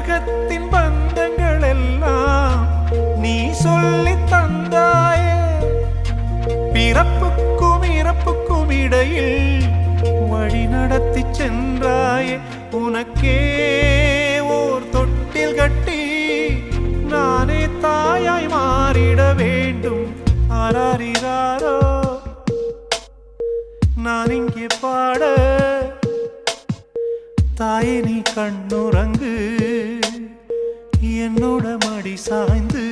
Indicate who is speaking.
Speaker 1: உலகத்தின் பந்தங்கள் எல்லாம் நீ சொல்லி தந்தாயே. பிறப்புக்கும் இறப்புக்கும் இடையில் வழி நடத்தி சென்றாயே. உனக்கே ஓர் தொட்டில் கட்டி நானே தாயாய் மாறிட வேண்டும். ஆராரிராரோ நான் இங்கே பாட, தாயே நீ கண்ணுறங்கு என்னோட மடி சாய்ந்து.